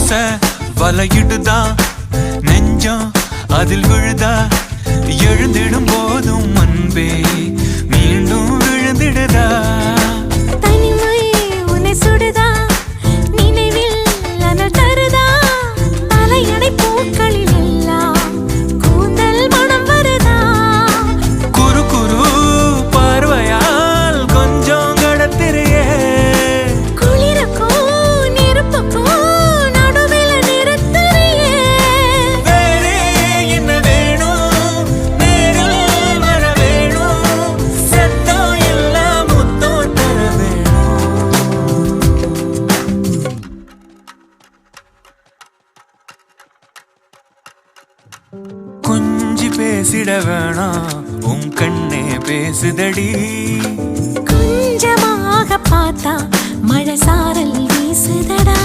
ஆசை வலையிடுதா நெஞ்சம் அதில் விழுதா எழுந்திடும் போதும் அன்பே மீண்டும் விழுந்திடுதா தனிமை உன்னை சுடுதா நினைவில் அனல் தருதா தலையணை பூக்களில் எல்லாம் கூந்தல் மனம் வருதா குறு குறு பார்வையால் கொஞ்சம் கடத்திரியே குளிருக்கும் நெருப்புக்கும் நடுவில் நிறுத்தறியே வேறே என்ன வேணும் நேரில் வர வேணும் சத்தம் எல்லாம் முத்தம் தர வேணும் கொஞ்சி பேசிட வேணாம் உன் கண்ணே பேசுதடி கொஞ்சமாக பார்த்தா மழை சாரல் வீசுதடா